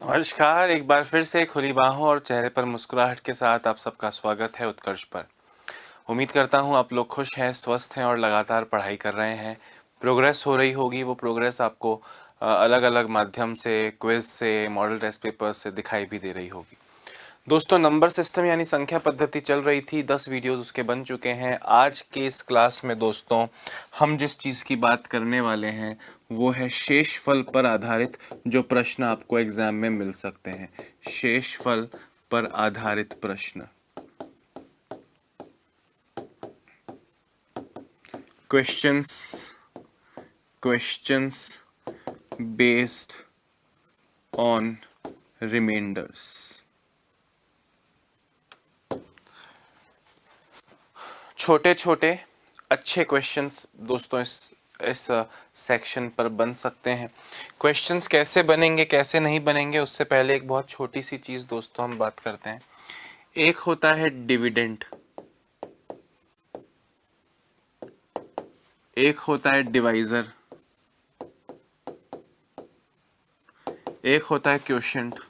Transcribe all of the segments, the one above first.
नमस्कार, एक बार फिर से खुली बाहों और चेहरे पर मुस्कुराहट के साथ आप सबका स्वागत है उत्कर्ष पर। उम्मीद करता हूँ आप लोग खुश हैं, स्वस्थ हैं और लगातार पढ़ाई कर रहे हैं। प्रोग्रेस हो रही होगी, वो प्रोग्रेस आपको अलग अलग माध्यम से, क्विज से, मॉडल टेस्ट पेपर से दिखाई भी दे रही होगी। दोस्तों, नंबर सिस्टम यानी संख्या पद्धति चल रही थी, 10 वीडियोस उसके बन चुके हैं। आज के इस क्लास में दोस्तों हम जिस चीज़ की बात करने वाले हैं वो है शेषफल पर आधारित जो प्रश्न आपको एग्जाम में मिल सकते हैं। शेषफल पर आधारित प्रश्न, क्वेश्चंस बेस्ड ऑन रिमाइंडर्स। छोटे छोटे अच्छे क्वेश्चंस दोस्तों इस सेक्शन पर बन सकते हैं। क्वेश्चंस कैसे बनेंगे कैसे नहीं बनेंगे उससे पहले एक बहुत छोटी सी चीज़ दोस्तों हम बात करते हैं। एक होता है डिविडेंड, एक होता है डिवाइजर, एक होता है क्वोशिएंट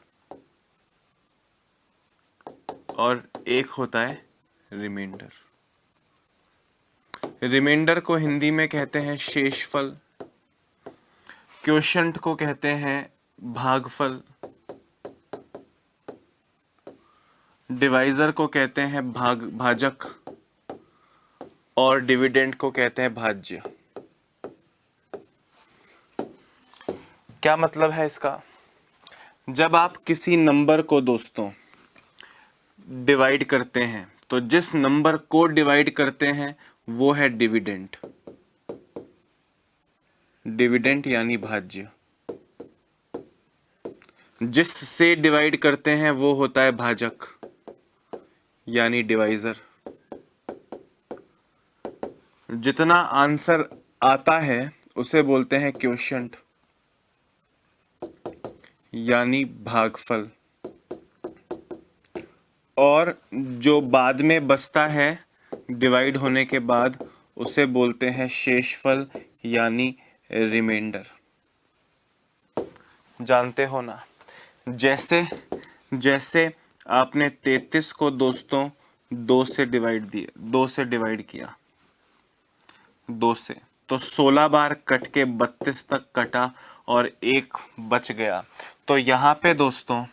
और एक होता है रिमाइंडर। रिमाइंडर को हिंदी में कहते हैं शेषफल, क्वोशिएंट को कहते हैं भागफल, डिवाइजर को कहते हैं भाजक और डिविडेंड को कहते हैं भाज्य। क्या मतलब है इसका? जब आप किसी नंबर को दोस्तों डिवाइड करते हैं तो जिस नंबर को डिवाइड करते हैं वो है डिविडेंड। डिविडेंड यानी भाज्य। जिससे डिवाइड करते हैं वो होता है भाजक यानी डिवाइजर। जितना आंसर आता है उसे बोलते हैं क्वोशिएंट यानी भागफल, और जो बाद में बचता है डिवाइड होने के बाद उसे बोलते हैं शेषफल यानी रिमाइंडर। जानते हो ना, जैसे जैसे आपने 33 को दोस्तों 2 से डिवाइड किया 2 से, तो 16 बार कट के 32 तक कटा और एक बच गया। तो यहाँ पे दोस्तों,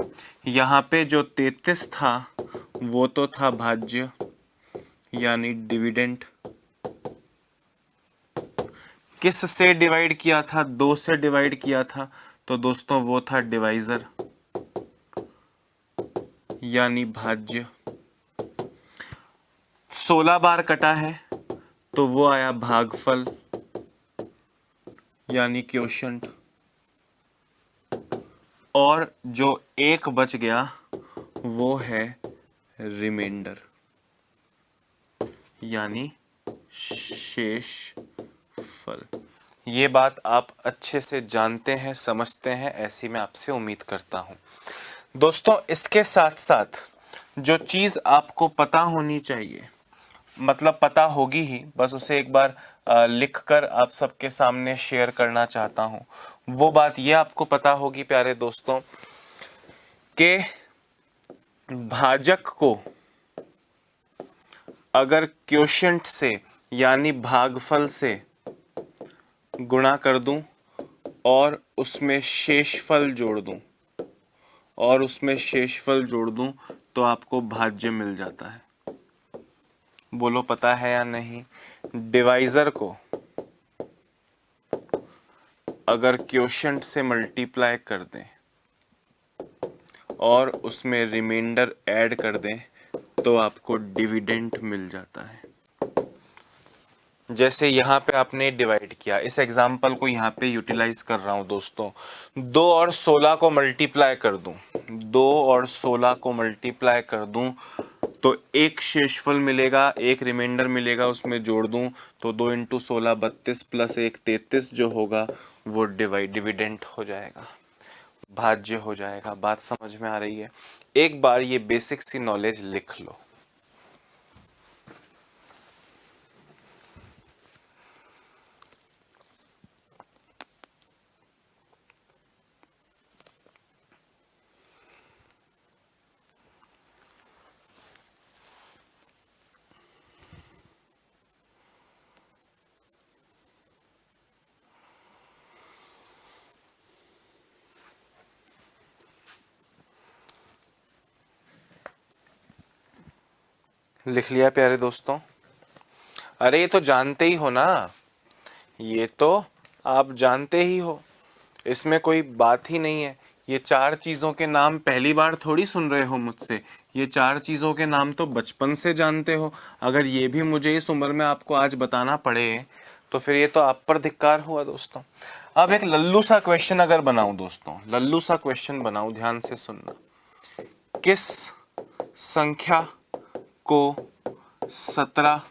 यहाँ पे जो 33 था वो तो था भाज्य यानी डिविडेंड। किस से डिवाइड किया था? 2 से डिवाइड किया था, तो दोस्तों वो था डिवाइजर यानी भाज्य। 16 बार कटा है तो वो आया भागफल यानी क्वोशिएंट, और जो एक बच गया वो है रिमाइंडर यानी शेषफल। ये बात आप अच्छे से जानते हैं, समझते हैं, ऐसी मैं आपसे उम्मीद करता हूं। दोस्तों, इसके साथ साथ जो चीज़ आपको पता होनी चाहिए, मतलब पता होगी ही, बस उसे एक बार लिखकर आप सबके सामने शेयर करना चाहता हूं। वो बात ये आपको पता होगी प्यारे दोस्तों कि भाजक को अगर क्वोशिएंट से यानी भागफल से गुणा कर दूं और उसमें शेषफल जोड़ दूं तो आपको भाज्य मिल जाता है। बोलो पता है या नहीं? डिवाइजर को अगर क्वोशिएंट से मल्टीप्लाई कर दें और उसमें रिमाइंडर ऐड कर दें तो आपको डिविडेंड मिल जाता है। जैसे यहाँ पे आपने डिवाइड किया, इस एग्जाम्पल को यहाँ पे यूटिलाइज कर रहा हूँ दोस्तों। 2 और 16 को मल्टीप्लाई कर दूं, 2 और 16 को मल्टीप्लाई कर दूं तो एक शेषफल मिलेगा, एक रिमाइंडर मिलेगा, उसमें जोड़ दूं तो 2 इंटू 16 32 प्लस 1 33 जो होगा वो डिविडेंड हो जाएगा, भाज्य हो जाएगा। बात समझ में आ रही है? एक बार ये बेसिक सी नॉलेज लिख लो। लिख लिया प्यारे दोस्तों? अरे ये तो जानते ही हो ना, ये तो आप जानते ही हो, इसमें कोई बात ही नहीं है। ये चार चीज़ों के नाम पहली बार थोड़ी सुन रहे हो मुझसे, ये चार चीज़ों के नाम तो बचपन से जानते हो। अगर ये भी मुझे इस उम्र में आपको आज बताना पड़े तो फिर ये तो आप पर धिक्कार हुआ दोस्तों। अब एक लल्लू सा क्वेश्चन अगर बनाऊं दोस्तों, लल्लू सा क्वेश्चन बनाऊं, ध्यान से सुनना। किस संख्या को 17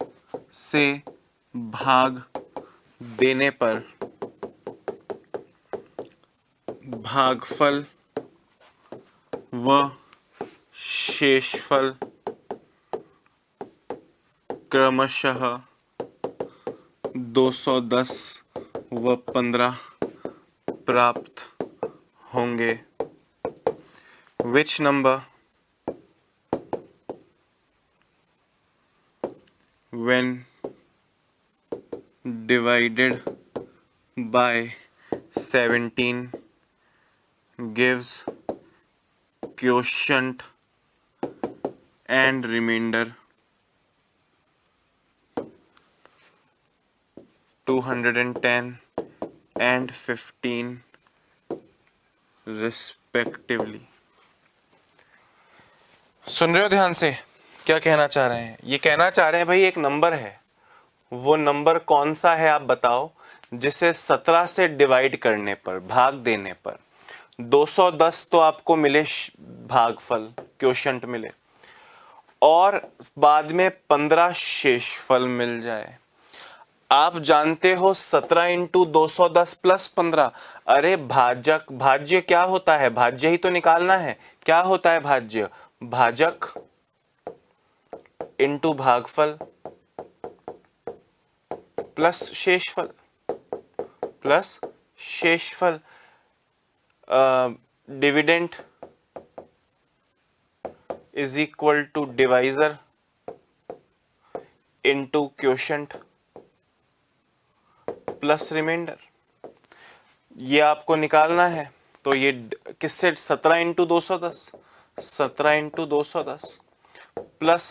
से भाग देने पर भागफल व शेषफल क्रमशः 210 व 15 प्राप्त होंगे? Which number when divided by 17 gives quotient and remainder 210 and 15 respectively? सुन रहे हो ध्यान से क्या कहना चाह रहे हैं? ये कहना चाह रहे हैं भाई एक नंबर है, वो नंबर कौन सा है आप बताओ, जिसे 17 से डिवाइड करने पर, भाग देने पर 210 तो आपको मिले भागफल, क्वोशंट मिले, और बाद में 15 शेषफल मिल जाए। आप जानते हो 17 इंटू 210 प्लस 15, अरे भाजक, भाज्य क्या होता है? भाज्य ही तो निकालना है। क्या होता है भाज्य? भाजक इंटू भागफल प्लस शेषफल, प्लस शेषफल, dividend is equal to divisor into quotient plus remainder. ये आपको निकालना है, तो ये किससे? 17 इंटू 210, 17 इंटू 210 प्लस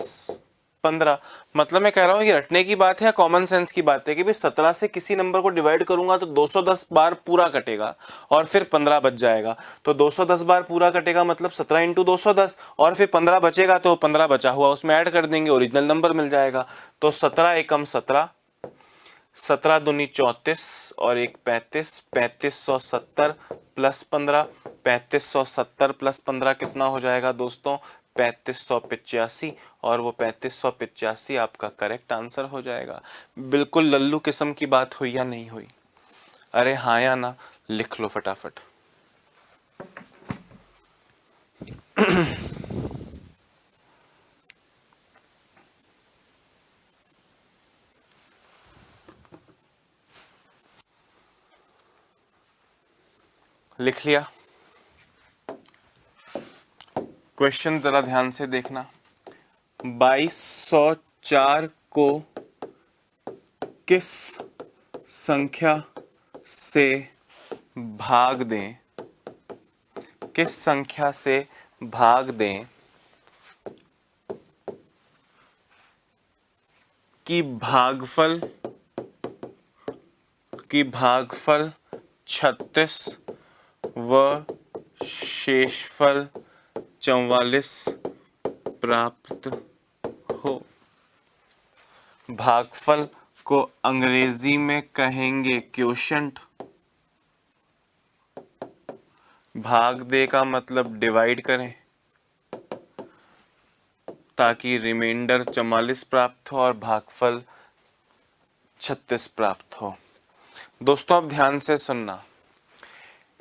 15। मतलब मैं कह रहा हूँ ये रटने की बात है या कॉमन सेंस की बात है कि भाई 17 से किसी नंबर को डिवाइड करूंगा तो 210 बार पूरा कटेगा और फिर 15 बच जाएगा। तो 210 बार पूरा कटेगा मतलब 17 इंटू 210, और फिर 15 बचेगा तो 15 बचा हुआ उसमें ऐड कर देंगे, ओरिजिनल नंबर मिल जाएगा। तो 17 एकम 17, 17 दूनी 34 और एक 35, 3570 प्लस 15, 3570 प्लस 15 कितना हो जाएगा दोस्तों? 3585, और वो 3585 आपका करेक्ट आंसर हो जाएगा। बिल्कुल लल्लू किस्म की बात हुई या नहीं हुई? अरे हाँ या ना लिख लो फटाफट। लिख लिया? क्वेश्चन जरा ध्यान से देखना। 2204 को किस संख्या से भाग दें? किस संख्या से भाग दें कि भागफल 36 व शेषफल 44 प्राप्त हो? भागफल को अंग्रेजी में कहेंगे क्वोशंट। भाग दे का मतलब डिवाइड करें ताकि रिमाइंडर 44 प्राप्त हो और भागफल 36 प्राप्त हो। दोस्तों अब ध्यान से सुनना,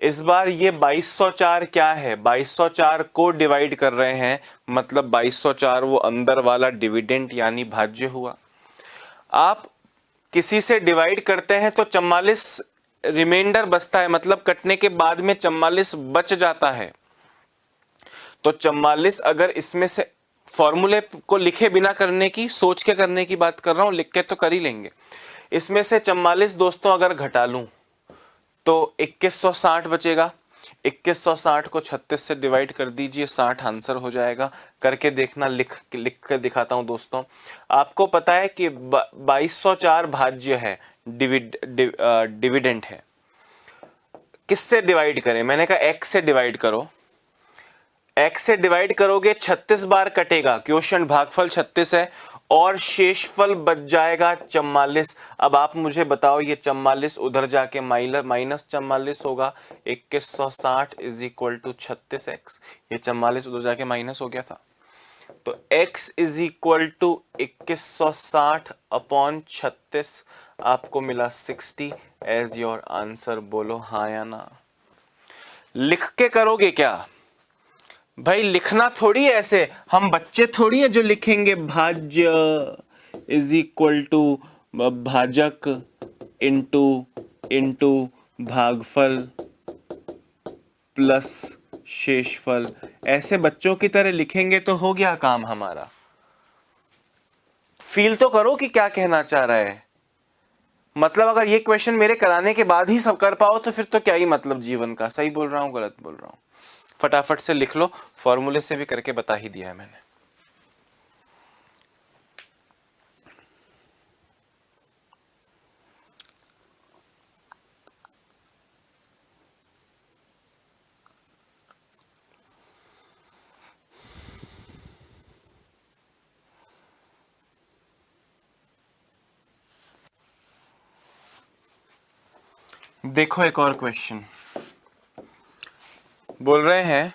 इस बार ये 2204 क्या है? 2204 को डिवाइड कर रहे हैं, मतलब 2204 वो अंदर वाला डिविडेंड यानी भाज्य हुआ। आप किसी से डिवाइड करते हैं तो 44 रिमाइंडर बचता है, मतलब कटने के बाद में 44 बच जाता है। तो 44 अगर इसमें से, फॉर्मूले को लिखे बिना करने की, सोच के करने की बात कर रहा हूं, लिख के तो कर ही लेंगे। इसमें से 44 दोस्तों अगर घटा लूं तो 2160 बचेगा। 2160 को 36 से डिवाइड कर दीजिए, 60 आंसर हो जाएगा। करके देखना, लिख कर दिखाता हूं दोस्तों। आपको पता है कि 2204 भाज्य है, डिविडेंट है। किससे डिवाइड करें? मैंने कहा x से डिवाइड करो। x से डिवाइड करोगे 36 बार कटेगा, क्वोशंट भागफल 36 है और शेषफल बच जाएगा 44। अब आप मुझे बताओ, ये 44 उधर जाके माइनस 44 होगा। 2160 इज इक्वल टू 36x। ये 44 उधर जाके माइनस हो गया था, तो x is equal to 2160 upon 36, आपको मिला 60 एज योर आंसर। बोलो हाँ या ना। लिख के करोगे क्या भाई? लिखना थोड़ी है ऐसे, हम बच्चे थोड़ी है जो लिखेंगे भाज्य इज इक्वल टू भाजक इंटू इंटू भागफल प्लस शेषफल। ऐसे बच्चों की तरह लिखेंगे तो हो गया काम हमारा। फील तो करो कि क्या कहना चाह रहा है। मतलब अगर ये क्वेश्चन मेरे कराने के बाद ही सब कर पाओ तो फिर तो क्या ही मतलब जीवन का। सही बोल रहा हूं, गलत बोल रहा हूं? फटाफट से लिख लो, फॉर्मूले से भी करके बता ही दिया है मैंने। देखो एक और क्वेश्चन बोल रहे हैं,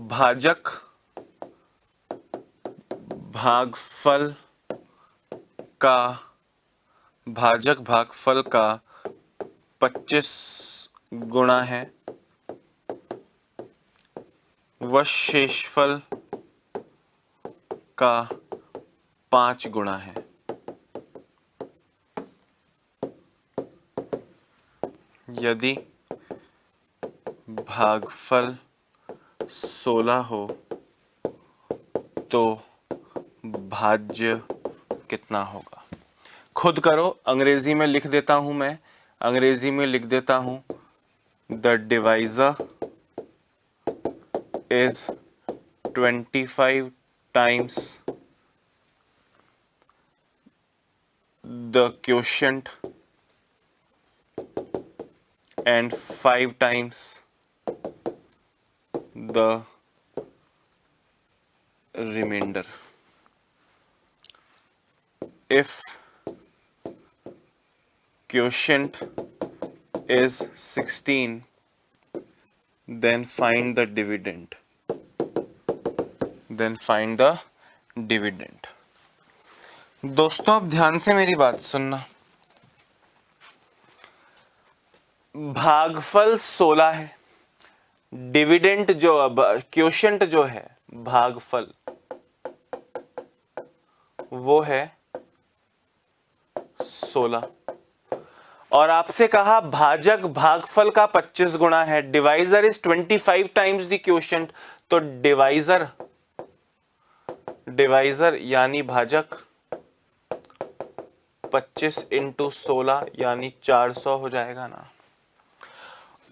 भाजक भागफल का 25 गुणा है व शेषफल का 5 गुणा है। यदि भागफल 16 हो तो भाज्य कितना होगा? खुद करो। अंग्रेजी में लिख देता हूं मैं, अंग्रेजी में लिख देता हूं, the divisor is 25 times the quotient and 5 times the remainder. If quotient is 16, then find the dividend. दोस्तों अब ध्यान से मेरी बात सुनना। भागफल 16 है, डिविडेंड जो क्वोशंट जो है भागफल वो है 16, और आपसे कहा भाजक भागफल का 25 गुणा है। Divisor is 25 times the quotient, तो डिवाइजर यानी भाजक 25 इंटू 16 यानी 400 हो जाएगा ना।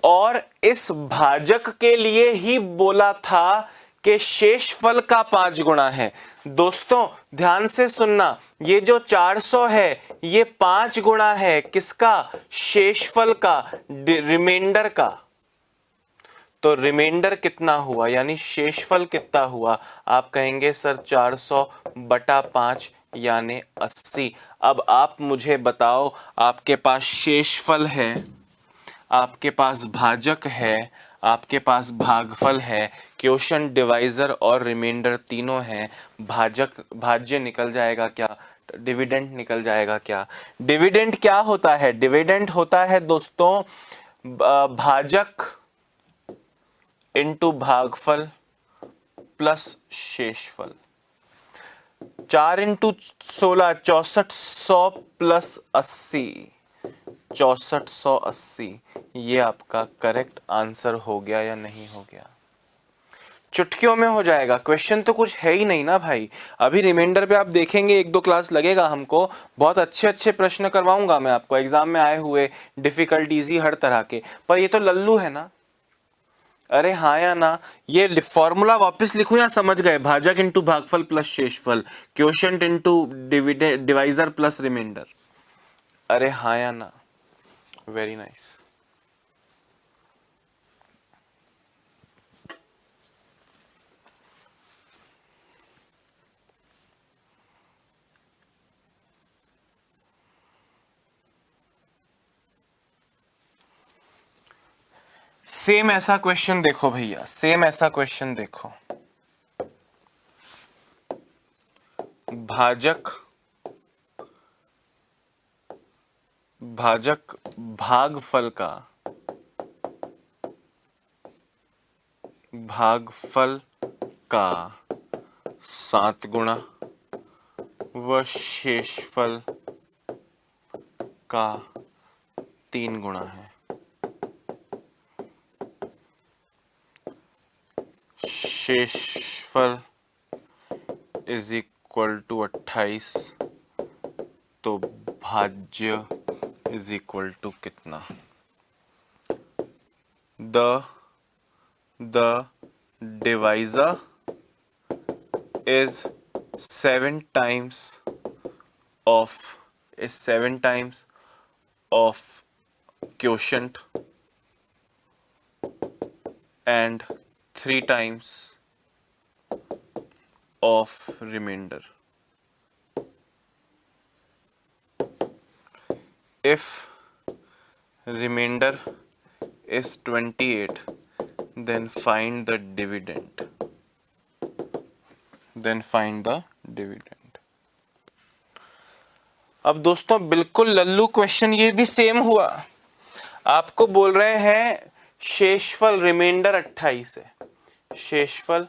और इस भाजक के लिए ही बोला था कि शेषफल का 5 गुणा है। दोस्तों ध्यान से सुनना, ये जो 400 है ये 5 गुणा है किसका? शेषफल का, रिमाइंडर का। तो रिमाइंडर कितना हुआ यानी शेषफल कितना हुआ? आप कहेंगे सर 400 बटा 5 यानी 80। अब आप मुझे बताओ, आपके पास शेषफल है, आपके पास भाजक है, आपके पास भागफल है, क्वोशंट, डिवाइजर और रिमाइंडर तीनों हैं। भाज्य निकल जाएगा क्या? डिविडेंड निकल जाएगा क्या? डिविडेंड क्या होता है? डिविडेंड होता है दोस्तों भाजक इंटू भागफल प्लस शेषफल। 4 into 16 6400 plus 80, 6480। ये आपका करेक्ट आंसर हो गया या नहीं हो गया? चुटकियों में हो जाएगा। क्वेश्चन तो कुछ है ही नहीं ना भाई। अभी रिमाइंडर पे आप देखेंगे, 1-2 क्लास लगेगा हमको, बहुत अच्छे अच्छे प्रश्न करवाऊंगा मैं आपको एग्जाम में आए हुए, डिफिकल्ट इजी हर तरह के। पर ये तो लल्लू है ना। अरे हाँ या ना। ये फॉर्मूला वापस लिखूं या समझ गए? भाजक इंटू भागफल प्लस शेषफल, quotient into divisor plus remainder. अरे हाँ या ना। Very nice. सेम ऐसा क्वेश्चन देखो भैया, सेम ऐसा क्वेश्चन देखो। भाजक भागफल का 7 गुणा व शेषफल का 3 गुणा है। शेषफल इज इक्वल टू 28, तो भाज्य इज इक्वल टू कितना? The divisor is 7 times of quotient and 3 times of remainder. If remainder is 28, then find the dividend. अब दोस्तों बिल्कुल लल्लू क्वेश्चन ये भी सेम हुआ। आपको बोल रहे हैं शेषफल रिमाइंडर 28 है, शेषफल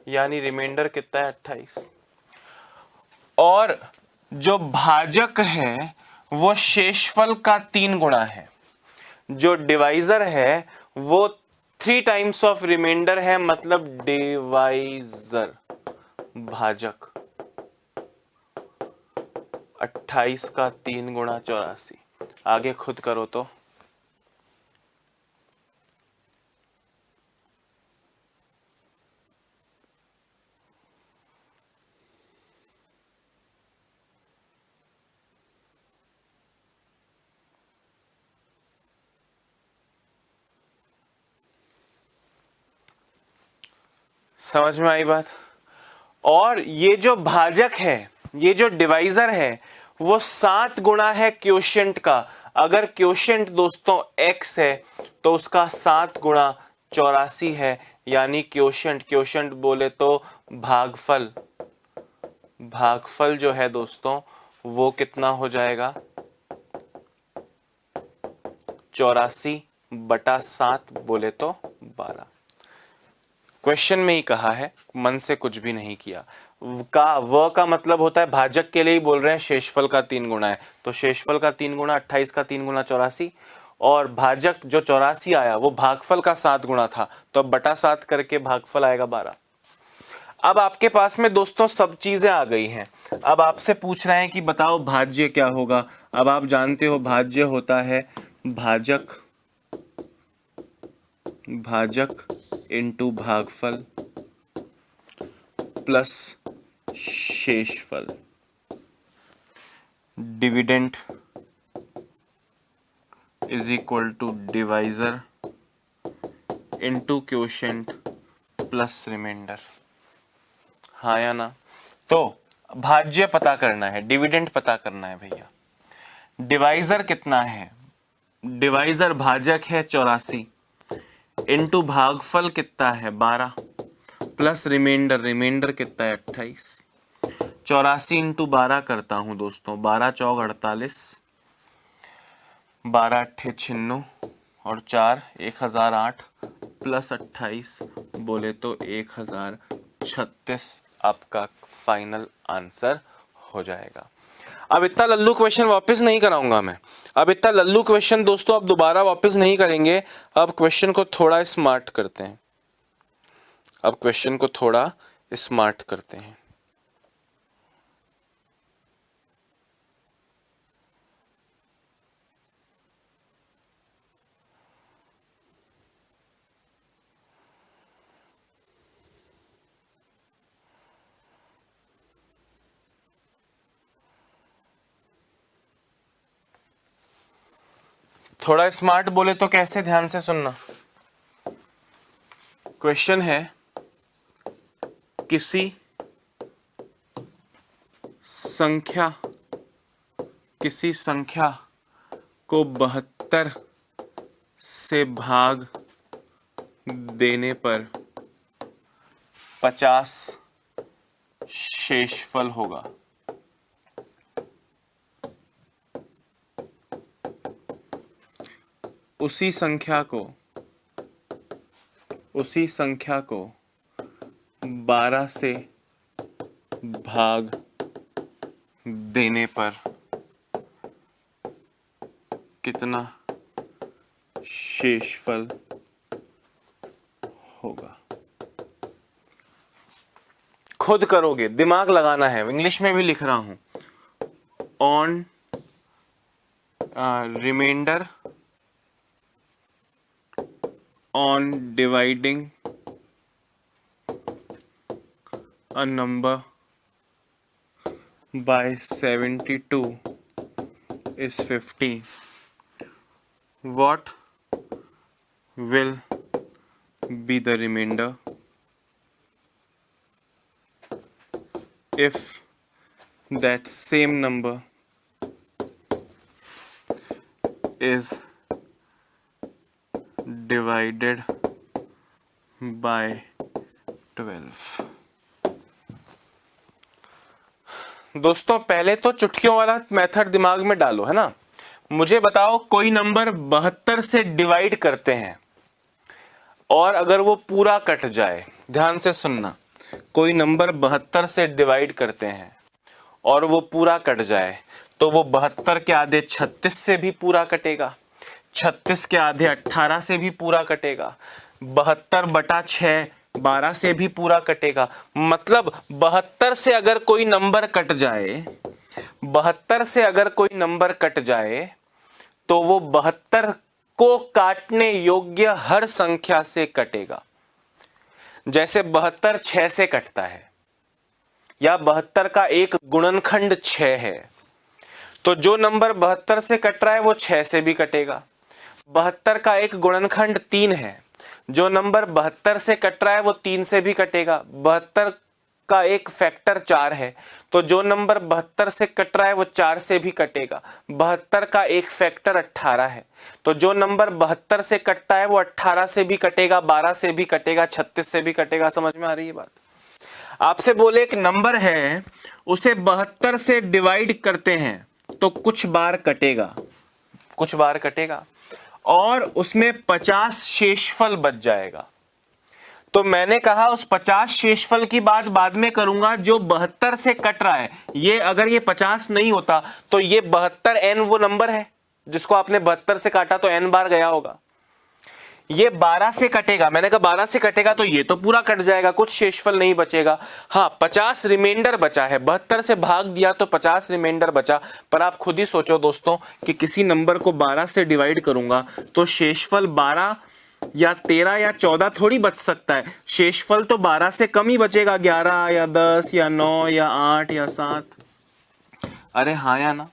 यानी रिमाइंडर कितना है 28, और जो भाजक है वो शेषफल का 3 गुणा है, जो डिवाइजर है वो 3 टाइम्स ऑफ रिमाइंडर है, मतलब डिवाइजर भाजक 28 का 3 गुणा 84। आगे खुद करो तो। समझ में आई बात? और ये जो भाजक है, ये जो डिवाइजर है, वो 7 गुणा है क्वोशिएंट का। अगर क्वोशिएंट दोस्तों x है तो उसका 7 गुणा 84 है, यानी क्वोशिएंट बोले तो भागफल जो है दोस्तों वो कितना हो जाएगा? 84/7 बोले तो 12। क्वेश्चन में ही कहा है, मन से कुछ भी नहीं किया। का मतलब होता है भाजक के लिए ही बोल रहे हैं, शेषफल का 3 गुणा है, तो शेषफल का 3 गुणा 28 का 3 गुणा 84, और भाजक जो 84 आया वो भागफल का 7 गुणा था, तो अब बटा 7 करके भागफल आएगा 12। अब आपके पास में दोस्तों सब चीजें आ गई हैं। अब आपसे पूछ रहे हैं कि बताओ भाज्य क्या होगा। अब आप जानते हो भाज्य होता है भाजक इंटू भागफल प्लस शेषफल, dividend is equal to divisor into quotient plus remainder. हाँ या ना? तो भाज्य पता करना है, डिविडेंड पता करना है भैया। डिवाइजर कितना है? डिवाइजर भाजक है 84 इंटू भागफल कितना है 12 प्लस रिमाइंडर कितना है 28। 84 इंटू 12 करता हूं दोस्तों, 12 चौक 48, 12 अट्ठे 96 और 4 1008 प्लस 28 बोले तो 1036 आपका फाइनल आंसर हो जाएगा। अब इतना लल्लू क्वेश्चन वापस नहीं कराऊंगा मैं। अब इतना लल्लू क्वेश्चन दोस्तों अब दोबारा वापस नहीं करेंगे। अब क्वेश्चन को थोड़ा स्मार्ट करते हैं। अब क्वेश्चन को थोड़ा स्मार्ट करते हैं। थोड़ा स्मार्ट बोले तो कैसे, ध्यान से सुनना। क्वेश्चन है, किसी संख्या को 72 से भाग देने पर 50 शेषफल होगा। उसी संख्या को 12 से भाग देने पर कितना शेषफल होगा। खुद करोगे, दिमाग लगाना है, इंग्लिश में भी लिख रहा हूं। On reminder on dividing a number by 72 is 50. What will be the remainder if that same number is divided by 12? दोस्तों पहले तो चुटकियों वाला मेथड दिमाग में डालो, है ना। मुझे बताओ, कोई नंबर 72 से डिवाइड करते हैं और अगर वो पूरा कट जाए, ध्यान से सुनना, कोई नंबर 72 से डिवाइड करते हैं और वो पूरा कट जाए तो वो 72 के आधे 36 से भी पूरा कटेगा, 36 के आधे 18 से भी पूरा कटेगा, 72/6 12 से भी पूरा कटेगा। मतलब 72 से अगर कोई नंबर कट जाए, 72 से अगर कोई नंबर कट जाए तो वो 72 को काटने योग्य हर संख्या से कटेगा। जैसे 72 6 से कटता है या 72 का एक गुणनखंड 6 है, तो जो नंबर 72 से कट रहा है वो 6 से भी कटेगा। 72 का एक गुणनखंड 3 है, जो नंबर 72 से कट रहा है वो 3 से भी कटेगा। 72 का एक फैक्टर 4 है, तो जो नंबर 72 से कट रहा है वो 4 से भी कटेगा। 72 का एक फैक्टर 18 है, तो जो नंबर 72 से कटता है वो 18 से भी कटेगा, 12 से भी कटेगा, 36 से भी कटेगा। समझ में आ रही है बात? आपसे बोले एक नंबर है, उसे 72 से डिवाइड करते हैं तो कुछ बार कटेगा और उसमें 50 शेषफल बच जाएगा। तो मैंने कहा उस 50 शेषफल की बात बाद में करूंगा। जो 72 से कट रहा है, ये अगर ये 50 नहीं होता तो ये 72 n वो नंबर है जिसको आपने 72 से काटा तो n बार गया होगा। ये 12 से कटेगा, मैंने कहा 12 से कटेगा तो ये तो पूरा कट जाएगा, कुछ शेषफल नहीं बचेगा। हाँ, 50 रिमाइंडर बचा है, 72 से भाग दिया तो 50 रिमाइंडर बचा। पर आप खुद ही सोचो दोस्तों कि किसी नंबर को 12 से डिवाइड करूंगा तो शेषफल 12 या 13 या 14 थोड़ी बच सकता है। शेषफल तो 12 से कम ही बचेगा, 11 या 10 या 9 या 8 या 7। अरे हाँ या ना,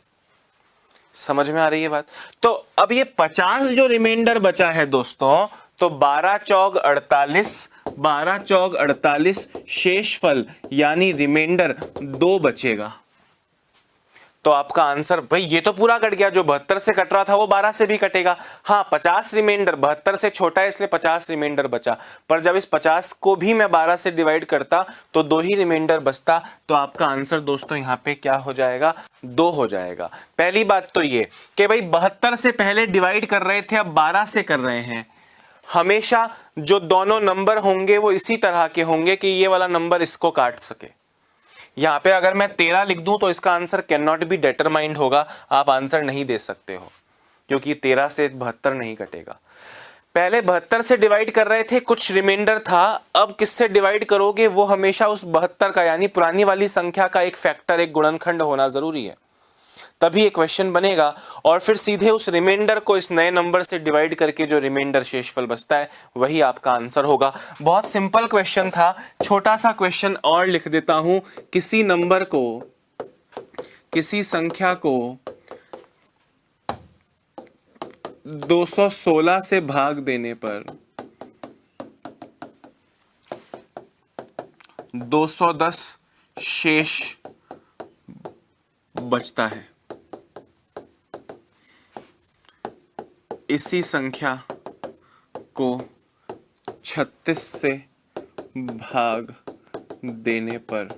समझ में आ रही है बात? तो अब ये 50 जो रिमाइंडर बचा है दोस्तों, तो 12 चौक 48, 12 चौक 48 शेषफल यानी रिमाइंडर 2 बचेगा। तो आपका आंसर, भाई ये तो पूरा कट गया, जो 72 से कट रहा था वो 12 से भी कटेगा। हाँ, 50 रिमाइंडर, 72 से छोटा है इसलिए 50 रिमाइंडर बचा। पर जब इस 50 को भी मैं 12 से डिवाइड करता तो 2 ही रिमाइंडर बचता। तो आपका आंसर दोस्तों यहाँ पे क्या हो जाएगा? 2 हो जाएगा। पहली बात तो ये कि भाई 72 से पहले डिवाइड कर रहे थे, अब 12 से कर रहे हैं। हमेशा जो दोनों नंबर होंगे वो इसी तरह के होंगे कि ये वाला नंबर इसको काट सके। यहां पे अगर मैं 13 लिख दूं तो इसका answer can not be determined होगा, आप आंसर नहीं दे सकते हो क्योंकि 13 से 72 नहीं कटेगा। पहले 72 से डिवाइड कर रहे थे, कुछ रिमाइंडर था, अब किससे डिवाइड करोगे, वो हमेशा उस 72 का यानी पुरानी वाली संख्या का एक फैक्टर, एक गुणनखंड होना जरूरी है, तभी ये क्वेश्चन बनेगा। और फिर सीधे उस रिमाइंडर को इस नए नंबर से डिवाइड करके जो रिमाइंडर शेषफल बचता है वही आपका आंसर होगा। बहुत सिंपल क्वेश्चन था। छोटा सा क्वेश्चन और लिख देता हूं, किसी नंबर को, किसी संख्या को 216 से भाग देने पर 210 शेष बचता है। इसी संख्या को 36 से भाग देने पर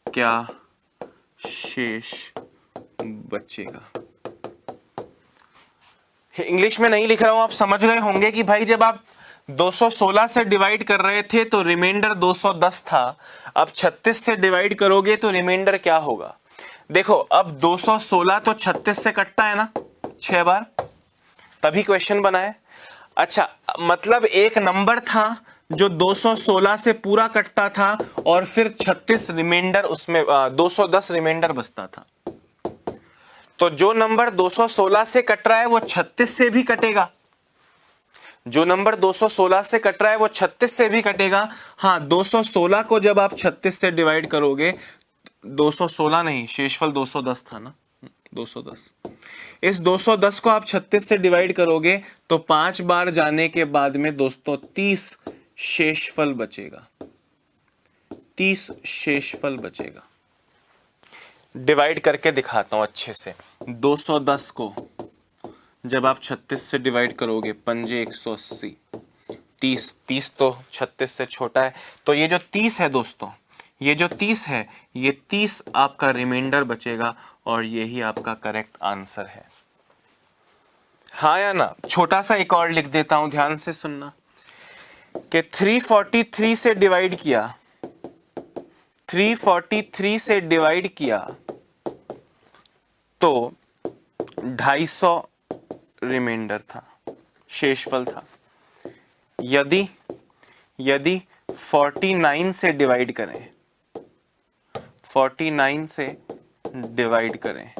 क्या शेष बचेगा। इंग्लिश में नहीं लिख रहा हूं, आप समझ गए होंगे कि भाई जब आप 216 से डिवाइड कर रहे थे तो रिमाइंडर 210 था, अब 36 से डिवाइड करोगे तो रिमाइंडर क्या होगा। देखो अब 216 तो 36 से कटता है ना 6 बार, तभी क्वेश्चन बना है। अच्छा, मतलब एक नंबर था जो 216 से पूरा कटता था और फिर 36 रिमाइंडर उसमें 210 रिमाइंडर बचता था। तो जो नंबर 216 से कट रहा है वो 36 से भी कटेगा, जो नंबर 216 से कट रहा है वो 36 से भी कटेगा। हाँ, 216 को जब आप 36 से डिवाइड करोगे, 216 नहीं, शेषफल 210 था ना, 210, इस 210 को आप 36 से डिवाइड करोगे तो 5 बार जाने के बाद में दोस्तों 30 शेषफल बचेगा, 30 शेषफल बचेगा। डिवाइड करके दिखाता हूं अच्छे से। 210 को जब आप 36 से डिवाइड करोगे, पंजे 180, 30 तो 36 से छोटा है, तो ये जो 30 है दोस्तों, ये जो 30 है, ये 30 आपका रिमाइंडर बचेगा और यही आपका करेक्ट आंसर है। हाँ या ना। छोटा सा एक और लिख देता हूं, ध्यान से सुनना, कि 343 से डिवाइड किया, 343 से डिवाइड किया तो 250 रिमाइंडर था, शेषफल था। यदि 49 से डिवाइड करें, 49 से डिवाइड करें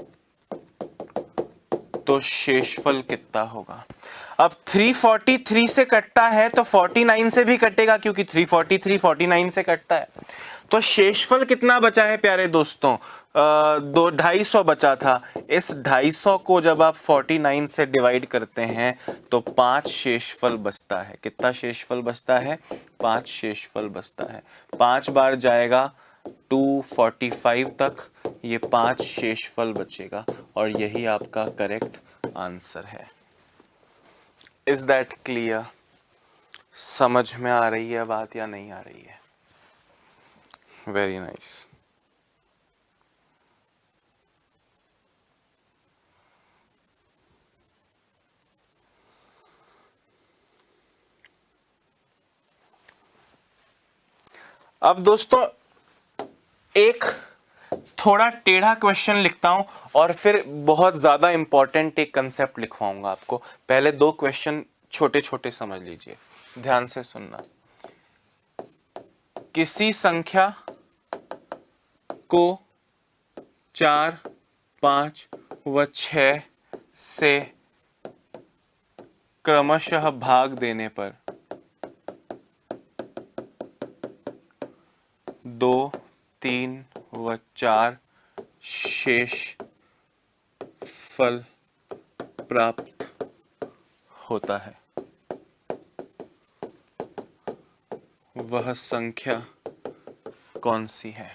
तो शेषफल कितना होगा। अब 343 से कटता है तो 49 से भी कटेगा, क्योंकि 343 49 से कटता है। तो शेषफल कितना बचा है प्यारे दोस्तों, 250 बचा था। इस 250 को जब आप 49 से डिवाइड करते हैं तो 5 शेषफल बचता है। कितना शेषफल बचता है, 5 शेषफल बचता है। 5 बार जाएगा 245 तक, ये 5 शेषफल बचेगा और यही आपका करेक्ट आंसर है। Is that clear? समझ में आ रही है बात या नहीं आ रही है? Very nice. अब दोस्तों एक थोड़ा टेढ़ा क्वेश्चन लिखता हूं और फिर बहुत ज्यादा इंपॉर्टेंट एक कंसेप्ट लिखवाऊंगा आपको। पहले 2 क्वेश्चन छोटे छोटे समझ लीजिए, ध्यान से सुनना। किसी संख्या को 4, 5 व 6 से क्रमशः भाग देने पर 2, 3 व 4 शेष फल प्राप्त होता है, वह संख्या कौन सी है?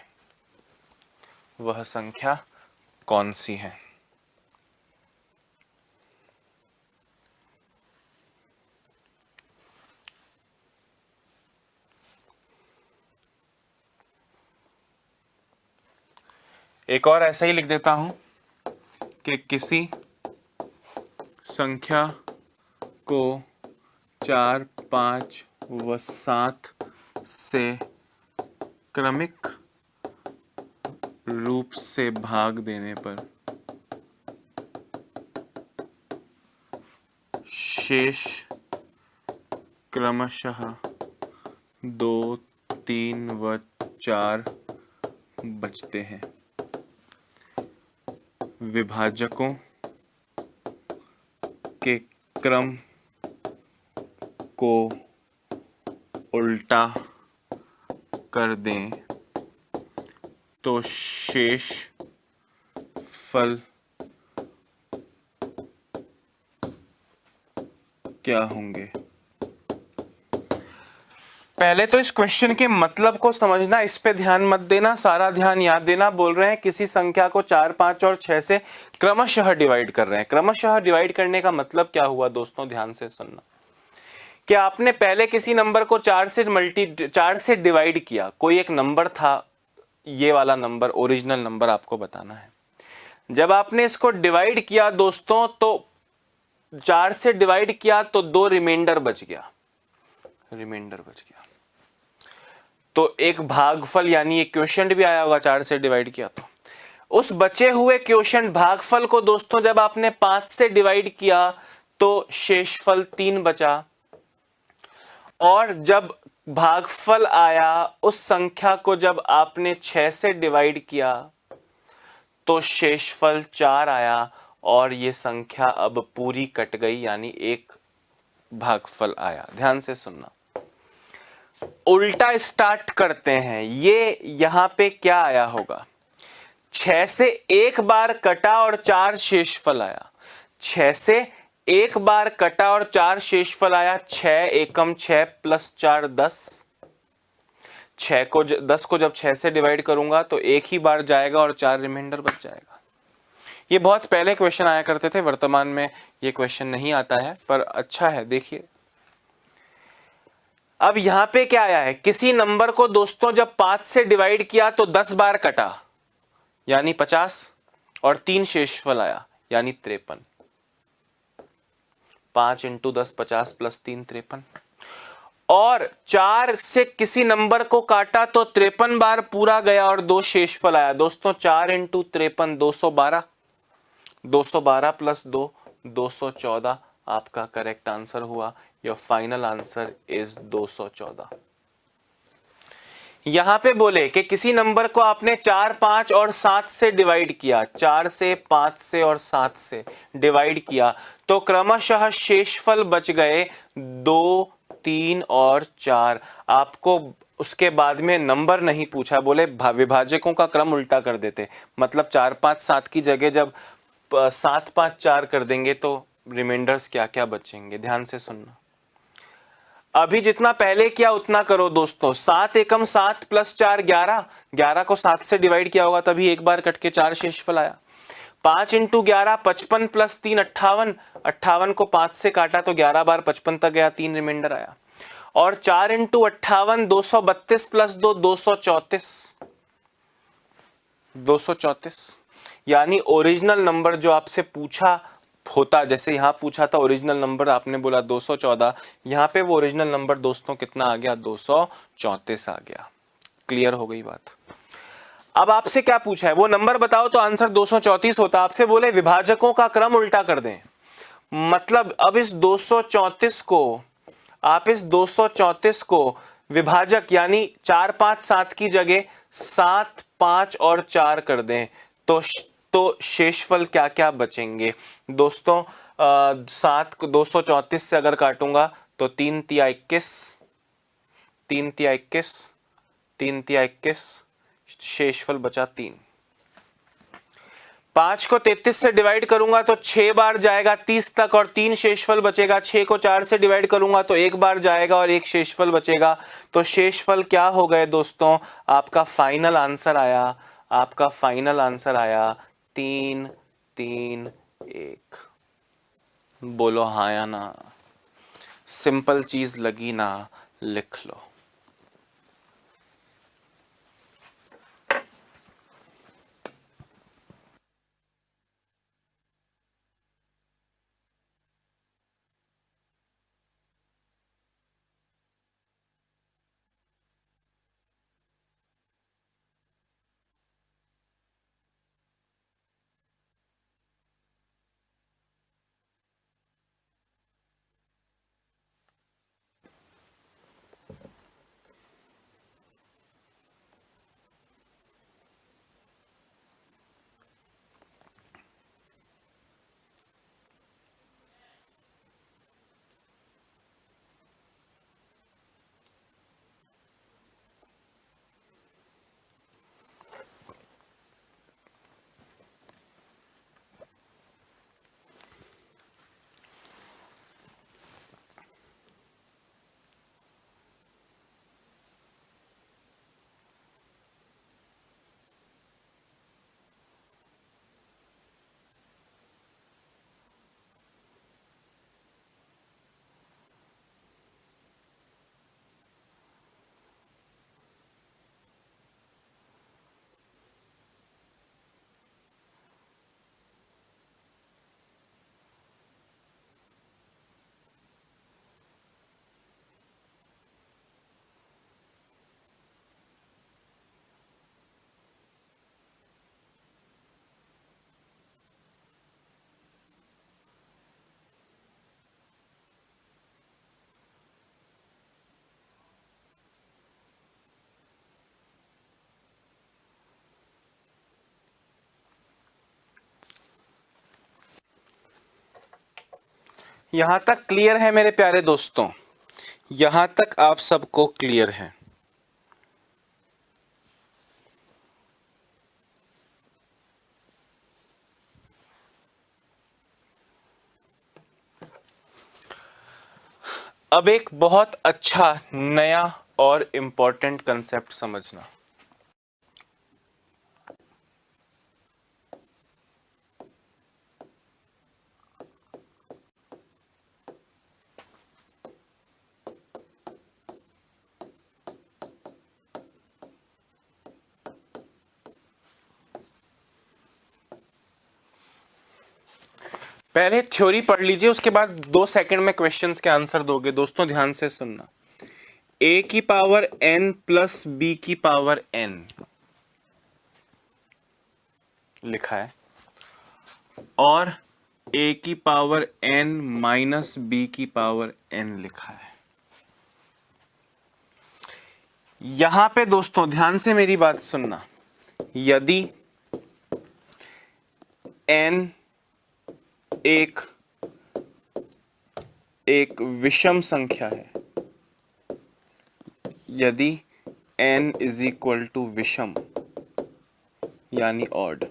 वह संख्या कौन सी है? एक और ऐसा ही लिख देता हूं कि किसी संख्या को 4, 5 व 7 से क्रमिक रूप से भाग देने पर शेष क्रमशः 2, 3 व 4 बचते हैं। विभाजकों के क्रम को उल्टा कर दें तो शेष फल क्या होंगे। पहले तो इस क्वेश्चन के मतलब को समझना, इस पे ध्यान मत देना, सारा ध्यान याद देना। बोल रहे हैं किसी संख्या को 4, 5 और 6 से क्रमशः डिवाइड कर रहे हैं। क्रमशः डिवाइड करने का मतलब क्या हुआ दोस्तों, ध्यान से सुनना। कि आपने पहले किसी नंबर को 4 से डिवाइड किया। कोई एक नंबर था, ये वाला नंबर, ओरिजिनल नंबर आपको बताना है। जब आपने इसको डिवाइड किया दोस्तों, तो 4 से डिवाइड किया तो 2 रिमाइंडर बच गया, तो एक भागफल यानी एक क्वोशिएंट भी आया होगा 4 से डिवाइड किया। तो उस बचे हुए क्वोशिएंट भागफल को दोस्तों जब आपने 5 से डिवाइड किया तो शेषफल 3 बचा, और जब भागफल आया उस संख्या को जब आपने 6 से डिवाइड किया तो शेषफल 4 आया, और ये संख्या अब पूरी कट गई, यानी एक भागफल आया। ध्यान से सुनना, उल्टा स्टार्ट करते हैं। ये यहां पे क्या आया होगा, 6 से एक बार कटा और 4 शेषफल आया। 6 से एक बार कटा और 4 शेषफल आया। 6 एकम 6 प्लस 4 10। 10 को जब 6 से डिवाइड करूंगा तो एक ही बार जाएगा और 4 रिमाइंडर बच जाएगा। ये बहुत पहले क्वेश्चन आया करते थे, वर्तमान में ये क्वेश्चन नहीं आता है, पर अच्छा है, देखिए। अब यहां पे क्या आया है, किसी नंबर को दोस्तों जब 5 से डिवाइड किया तो 10 बार कटा यानी 50, और 3 शेषफल आया यानी 53। 5 इंटू 10 50 प्लस 3 53। और 4 से किसी नंबर को काटा तो 53 बार पूरा गया और 2 शेषफल आया। दोस्तों 4 इंटू 53 212, 212 प्लस 2 214 आपका करेक्ट आंसर हुआ। Your final answer is 214। यहां पे बोले कि किसी नंबर को आपने 4, 5 और 7 से डिवाइड किया, 4 से 5 से और 7 से डिवाइड किया तो क्रमशः शेषफल बच गए 2, 3 और 4। आपको उसके बाद में नंबर नहीं पूछा, बोले विभाजकों का क्रम उल्टा कर देते, मतलब 4, 5, 7 की जगह जब 7, 5, 4 कर देंगे तो रिमाइंडर्स क्या क्या बचेंगे। ध्यान से सुनना, अभी जितना पहले किया उतना करो दोस्तों। 7 एकम 7 प्लस 4 11, 11 को 7 से डिवाइड किया होगा तभी एक बार कट के 4 शेषफल आया। 5 इंटू 11 55 प्लस 3 58, 58 को 5 से काटा तो 11 बार 55 तक गया, 3 रिमाइंडर आया। और 4 इंटू 58 232 प्लस 2 234, 234 यानी ओरिजिनल नंबर जो आपसे पूछा होता, जैसे यहां पूछा था ओरिजिनल नंबर, आपने बोला 214, यहां पे वो ओरिजिनल नंबर दोस्तों कितना आ गया, 234 आ गया। क्लियर हो गई बात। अब आपसे क्या पूछा है, वो नंबर बताओ तो आंसर 234 होता। आपसे बोले विभाजकों का क्रम उल्टा कर दें, मतलब अब इस 234 को आप इस 234 को विभाजक यानी 4, 5, 7 की जगह 7, 5 और 4 कर दें तो शेषफल क्या क्या बचेंगे दोस्तों। 7 को 234 से अगर काटूंगा तो 3 तिया 21, 3 तिया 21, 3 तिया 21, शेषफल बचा 3। 5 को 33 से डिवाइड करूंगा तो 6 बार जाएगा 30 तक और 3 शेषफल बचेगा। 6 को 4 से डिवाइड करूंगा तो एक बार जाएगा और एक शेषफल बचेगा। तो शेषफल क्या हो गए दोस्तों, आपका फाइनल आंसर आया, आपका फाइनल आंसर आया 3, 3, 1। बोलो हाँ या ना, सिंपल चीज लगी ना, लिख लो। यहां तक क्लियर है मेरे प्यारे दोस्तों? यहां तक आप सबको क्लियर है? अब एक बहुत अच्छा नया और इम्पोर्टेंट कंसेप्ट समझना। पहले थ्योरी पढ़ लीजिए, उसके बाद 2 सेकंड में क्वेश्चंस के आंसर दोगे। दोस्तों ध्यान से सुनना। a की पावर n प्लस b की पावर n लिखा है और a की पावर n माइनस b की पावर n लिखा है। यहां पे दोस्तों ध्यान से मेरी बात सुनना। यदि n एक विषम संख्या है, यदि n इज इक्वल टू विषम यानी ऑड,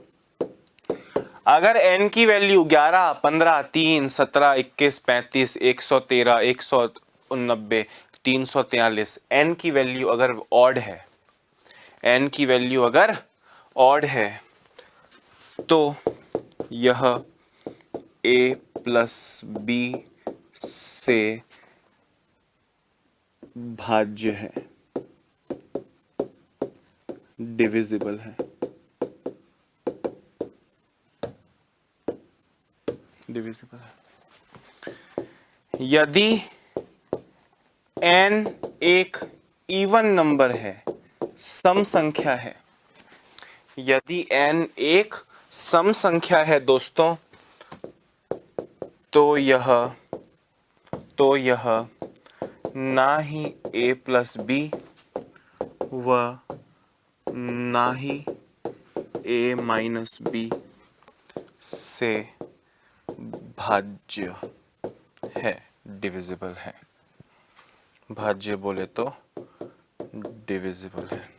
अगर n की वैल्यू 11, 15, 3, 17, 21, 35, 113, 189, 343, n की वैल्यू अगर ऑड है, n की वैल्यू अगर ऑड है, तो यह a प्लस b से भाज्य है, डिविजिबल है। डिविजिबल है यदि n एक इवन नंबर है, सम संख्या है। यदि n एक सम संख्या है दोस्तों, तो यह ना ही a प्लस b व ना ही a माइनस b से भाज्य है, डिविजिबल है। भाज्य बोले तो डिविजिबल है।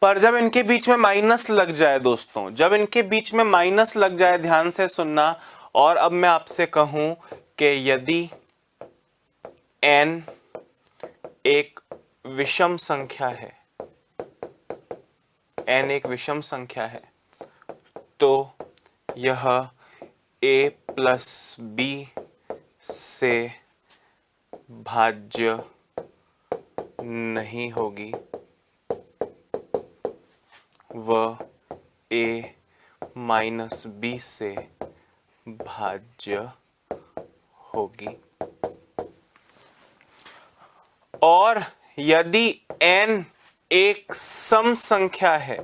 पर जब इनके बीच में माइनस लग जाए दोस्तों, जब इनके बीच में माइनस लग जाए, ध्यान से सुनना। और अब मैं आपसे कहूं कि यदि n एक विषम संख्या है, n एक विषम संख्या है, तो यह a प्लस b से भाज्य नहीं होगी व a माइनस b से भाज्य होगी। और यदि n एक सम संख्या है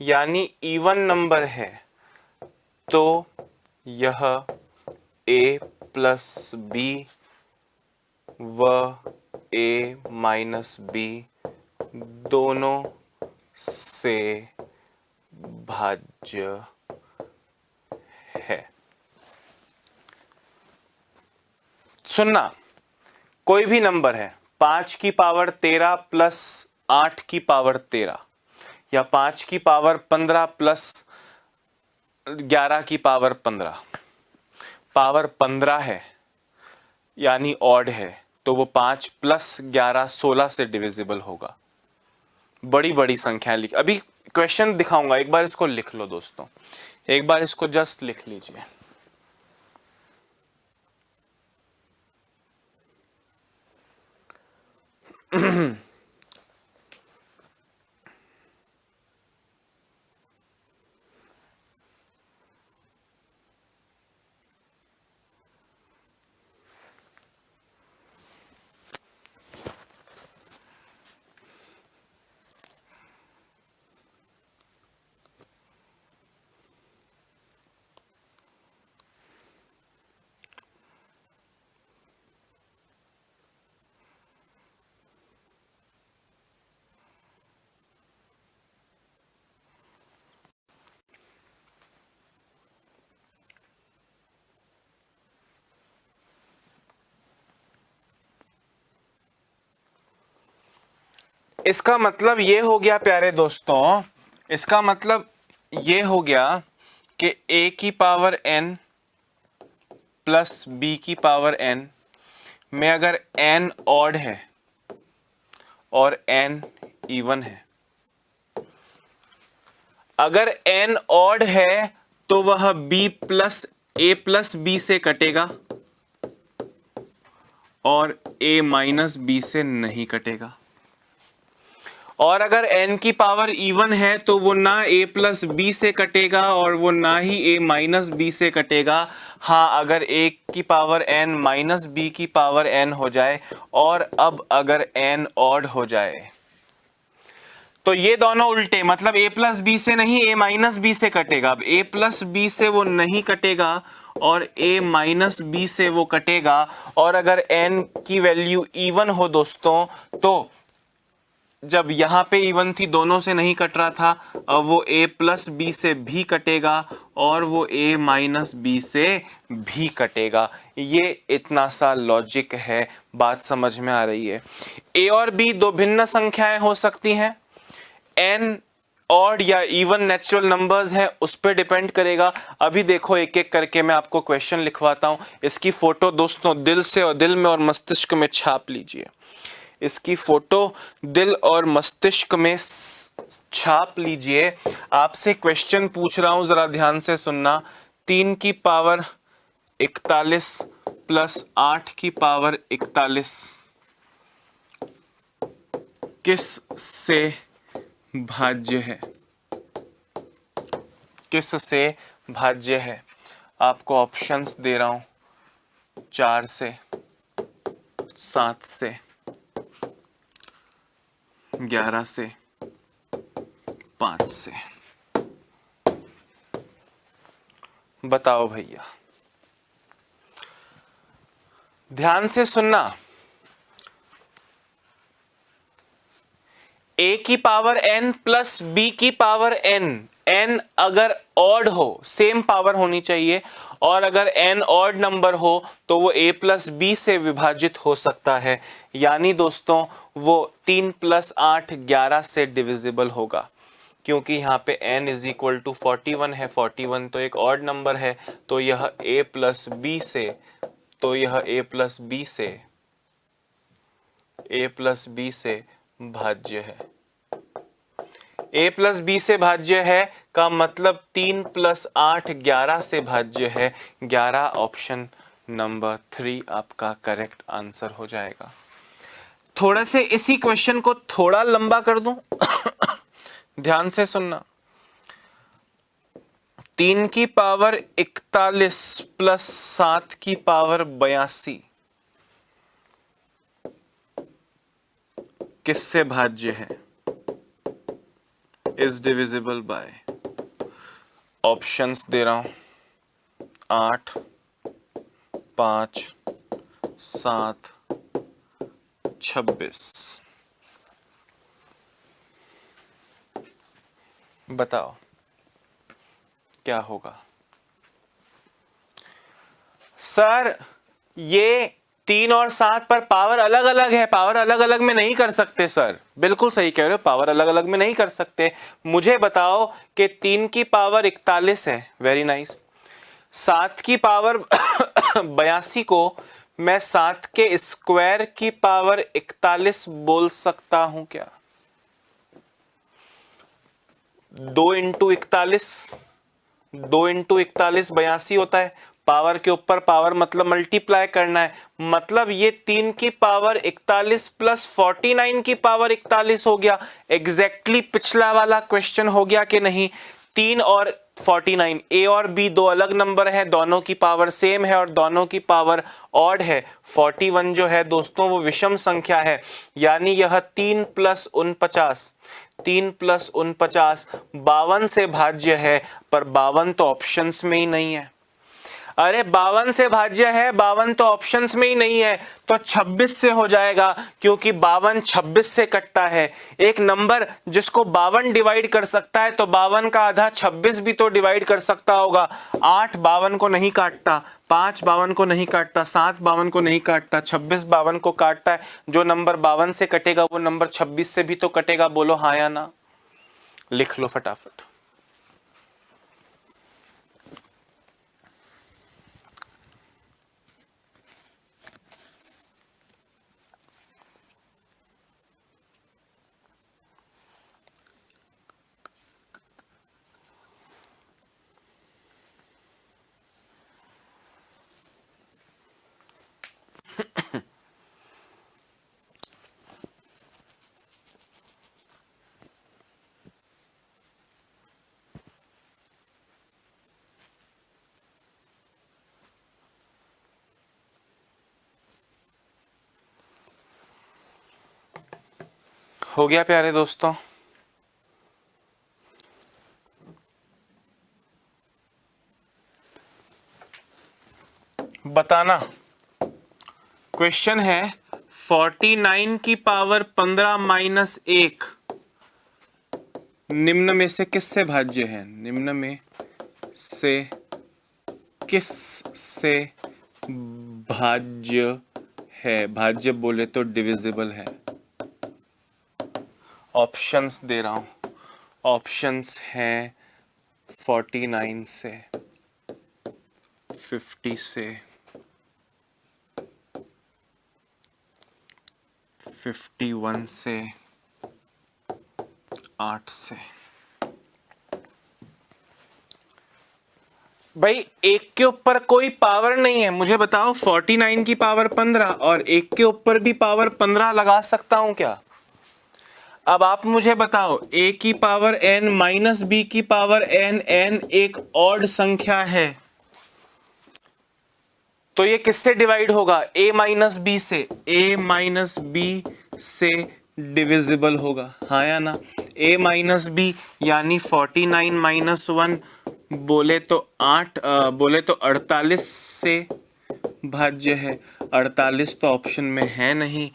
यानी इवन नंबर है, तो यह a प्लस b व a माइनस b दोनों से भाज्य है। सुनना, कोई भी नंबर है, 5 की पावर 13 प्लस 8 की पावर 13 या 5 की पावर 15 प्लस 11 की पावर 15, पावर 15 है यानी ऑड है, तो वो 5 प्लस 11 16 से डिविजिबल होगा। बड़ी बड़ी संख्याएं लिख, अभी क्वेश्चन दिखाऊंगा, एक बार इसको लिख लो दोस्तों, एक बार इसको जस्ट लिख लीजिए। इसका मतलब ये हो गया प्यारे दोस्तों, इसका मतलब ये हो गया कि a की पावर n प्लस b की पावर n में अगर n ऑड है और n इवन है, अगर n ऑड है तो वह b प्लस b से कटेगा और a माइनस b से नहीं कटेगा। और अगर n की पावर इवन है तो वो ना a प्लस b से कटेगा और वो ना ही a माइनस b से कटेगा। हाँ, अगर a की पावर n माइनस b की पावर n हो जाए और अब अगर n ऑड हो जाए तो ये दोनों उल्टे, मतलब a प्लस बी से नहीं a माइनस बी से कटेगा। अब a प्लस बी से वो नहीं कटेगा और a माइनस बी से वो कटेगा। और अगर n की वैल्यू इवन हो दोस्तों, तो जब यहां पे इवन थी दोनों से नहीं कट रहा था, अब वो a प्लस बी से भी कटेगा और वो a माइनस बी से भी कटेगा। ये इतना सा लॉजिक है, बात समझ में आ रही है। a और b दो भिन्न संख्याएं हो सकती हैं, n ऑड या इवन नेचुरल नंबर्स है, उस पर डिपेंड करेगा। अभी देखो एक एक करके मैं आपको क्वेश्चन लिखवाता हूं। इसकी फोटो दोस्तों दिल में और मस्तिष्क में छाप लीजिए। इसकी फोटो दिल और मस्तिष्क में छाप लीजिए। आपसे क्वेश्चन पूछ रहा हूं, जरा ध्यान से सुनना। 3 की पावर 41 प्लस 8 की पावर 41 किस से भाज्य है? किस से भाज्य है? आपको ऑप्शंस दे रहा हूं, 4 से, 7 से, 11 से, 5 से। बताओ भैया, ध्यान से सुनना। a की पावर n प्लस b की पावर n अगर ऑड हो, सेम पावर होनी चाहिए, और अगर n ऑड नंबर हो तो वो a प्लस b से विभाजित हो सकता है। यानी दोस्तों वो 3 प्लस 8 11 से डिविजिबल होगा, क्योंकि यहाँ पे n इज इक्वल टू 41 है। 41 तो एक ऑड नंबर है, तो यह a प्लस b से, तो यह a प्लस b से भाज्य है। a प्लस बी से भाज्य है का मतलब 3 प्लस 8 11 से भाज्य है। 11 ऑप्शन नंबर 3 आपका करेक्ट आंसर हो जाएगा। थोड़ा से इसी क्वेश्चन को थोड़ा लंबा कर दूं। ध्यान से सुनना। 3 की पावर 41 प्लस 7 की पावर 82 किससे भाज्य है? इज डिविजिबल बाय, ऑप्शंस दे रहा हूं, 8, 5, 7, 26। बताओ क्या होगा? सर ये 3 और 7 पर पावर अलग अलग है, पावर अलग अलग में नहीं कर सकते। सर बिल्कुल सही कह रहे हो, पावर अलग अलग में नहीं कर सकते। मुझे बताओ कि 3 की पावर 41 है, वेरी नाइस। 7 की पावर 82 को मैं 7 के स्क्वायर की पावर 41 बोल सकता हूं क्या? 2 इंटू 41, 2 इंटू 41 82 होता है। पावर के ऊपर पावर मतलब मल्टीप्लाई करना है, मतलब ये 3 की पावर 41 प्लस 49 की पावर 41 हो गया। एग्जैक्टली पिछला वाला क्वेश्चन हो गया कि नहीं? 3 और 49, ए और बी दो अलग नंबर है, दोनों की पावर सेम है और दोनों की पावर ऑड है। 41 जो है दोस्तों वो विषम संख्या है, यानी यह 3 प्लस 49, 3 प्लस 49 52 से भाज्य है, पर 52 तो ऑप्शंस में ही नहीं है। अरे 52 से भाज्य है, 52 तो ऑप्शंस में ही नहीं है, तो 26 से हो जाएगा, क्योंकि 52 26 से कटता है। एक नंबर जिसको 52 डिवाइड कर सकता है, तो 52 का आधा 26 भी तो डिवाइड कर सकता होगा। 8 52 को नहीं काटता, 5 52 को नहीं काटता, 7 52 को नहीं काटता, 26 52 को काटता है। जो नंबर 52 से कटेगा वो नंबर 26 से भी तो कटेगा। बोलो हाँ या ना, लिख लो फटाफट। हो गया प्यारे दोस्तों? बताना। क्वेश्चन है 49 की पावर 15 माइनस 1 निम्न में से किससे भाज्य है? निम्न में से किस से भाज्य है? भाज्य बोले तो डिविजिबल है। ऑप्शंस दे रहा हूं, ऑप्शंस हैं 49 से, 50 से, 51 से, 8 से। भाई एक के ऊपर कोई पावर नहीं है, मुझे बताओ 49 की पावर 15 और एक के ऊपर भी पावर 15 लगा सकता हूं क्या? अब आप मुझे बताओ a की पावर n माइनस बी की पावर n, n एक ऑड संख्या है, तो ये किससे डिवाइड होगा? a माइनस बी से, a माइनस बी से डिविजिबल होगा, हाँ या ना? a माइनस बी यानी 49 माइनस 1 बोले तो 8, बोले तो 48 से भाज्य है। 48 तो ऑप्शन में है नहीं,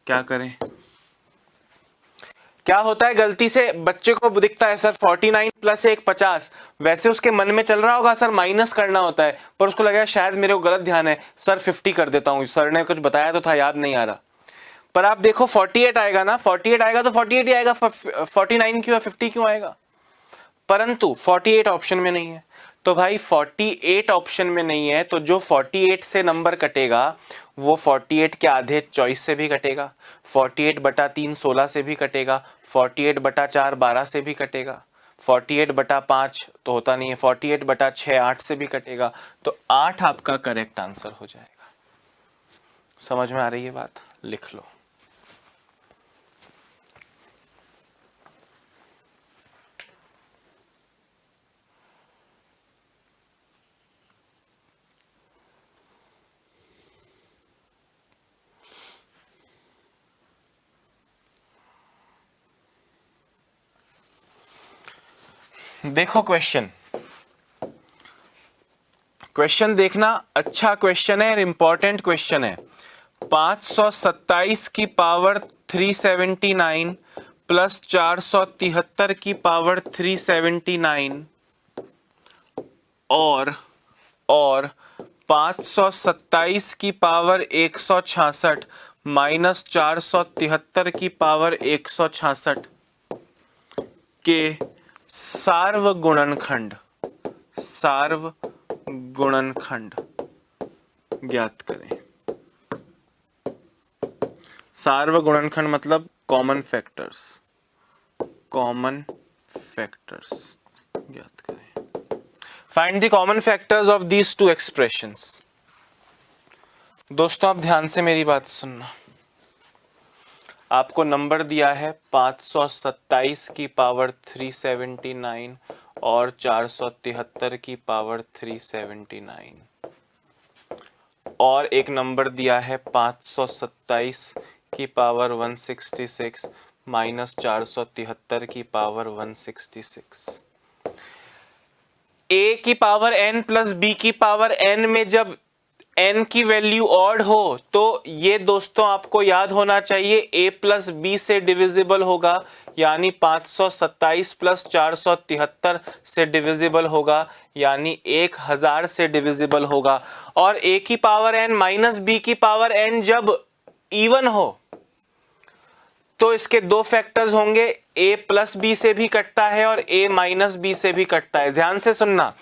क्या करें? क्या होता है, गलती से बच्चे को दिखता है सर 49 प्लस 1 50, वैसे उसके मन में चल रहा होगा सर माइनस करना होता है, पर उसको लगेगा शायद मेरे को गलत ध्यान है, सर 50 कर देता हूं, सर ने कुछ बताया तो था, याद नहीं आ रहा। पर आप देखो 48 आएगा ना, 48 आएगा तो 48 ही आएगा, 49 क्यों, 50 क्यों आएगा? परंतु 48 ऑप्शन में नहीं है, तो भाई 48 ऑप्शन में नहीं है, तो जो 48 से नंबर कटेगा वो 48 के आधे 24 से भी कटेगा, 48 बटा 3 16 से भी कटेगा, 48 बटा 4 12 से भी कटेगा, 48 बटा 5 तो होता नहीं है, 48 बटा 6 8 से भी कटेगा, तो 8 आपका करेक्ट आंसर हो जाएगा। समझ में आ रही है बात? लिख लो। देखो क्वेश्चन, क्वेश्चन देखना, अच्छा क्वेश्चन है, इंपॉर्टेंट क्वेश्चन है। 527 की पावर 379 प्लस 473 की पावर 379 और 527 की पावर 166 माइनस 473 की पावर 166 के सार्वगुणनखंड ज्ञात करें। सार्वगुणनखंड मतलब कॉमन फैक्टर्स ज्ञात करें। Find the common factors of these two expressions. दोस्तों आप ध्यान से मेरी बात सुनना, आपको नंबर दिया है 527 की पावर 379 और 473 की पावर 379, और एक नंबर दिया है 527 की पावर 166 माइनस 473 की पावर 166। a की पावर n प्लस b की पावर n में जब n की वैल्यू ऑड हो तो ये दोस्तों आपको याद होना चाहिए a प्लस बी से डिविजिबल होगा, यानी 527 प्लस 473 से डिविजिबल होगा, यानी 1000 से डिविजिबल होगा। और a की पावर n माइनस b की पावर n जब इवन हो तो इसके दो फैक्टर्स होंगे, a प्लस बी से भी कटता है और a माइनस बी से भी कटता है। ध्यान से सुनना,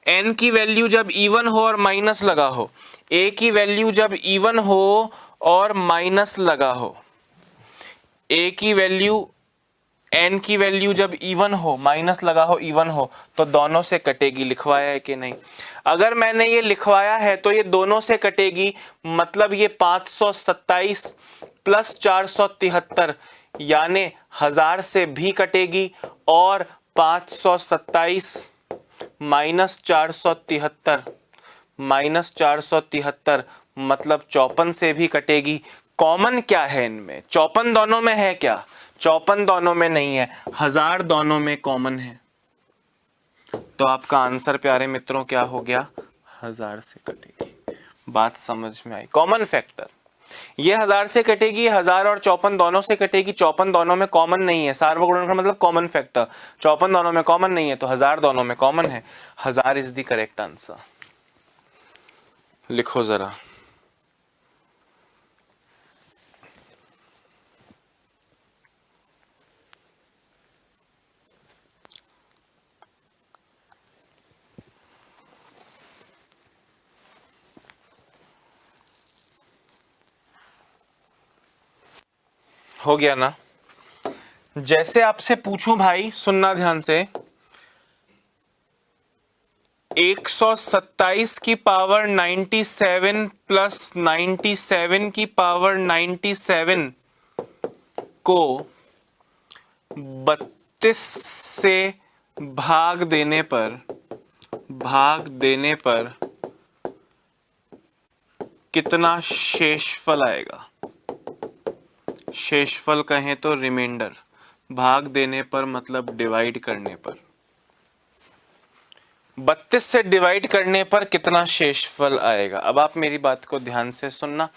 n की वैल्यू जब इवन हो और माइनस लगा हो, a की वैल्यू जब इवन हो और माइनस लगा हो, a की वैल्यू n की वैल्यू जब इवन हो माइनस लगा हो इवन हो तो दोनों से कटेगी। लिखवाया है कि नहीं? अगर मैंने ये लिखवाया है तो ये दोनों से कटेगी, मतलब ये 527 प्लस 473 यानी 1000 से भी कटेगी, और 527 माइनस 473 मतलब 54 से भी कटेगी। कॉमन क्या है इनमें? 54 दोनों में है क्या? 54 दोनों में नहीं है, 1000 दोनों में कॉमन है। तो आपका आंसर प्यारे मित्रों क्या हो गया? 1000 से कटेगी। बात समझ में आई? कॉमन फैक्टर ये 1000 से कटेगी, 1000 और 54 दोनों से कटेगी। 54 दोनों में कॉमन नहीं है, सार्वगुणनफल मतलब कॉमन फैक्टर। 54 दोनों में कॉमन नहीं है तो 1000 दोनों में कॉमन है। 1000 इज द करेक्ट आंसर। लिखो जरा। हो गया ना? जैसे आपसे पूछूं भाई, सुनना ध्यान से, 127 की पावर 97 प्लस 97 की पावर 97 को 32 से भाग देने पर कितना शेषफल आएगा? शेषफल कहें तो रिमाइंडर, भाग देने पर मतलब डिवाइड करने पर। 32 से डिवाइड करने पर कितना शेषफल आएगा? अब आप मेरी बात को ध्यान से सुनना।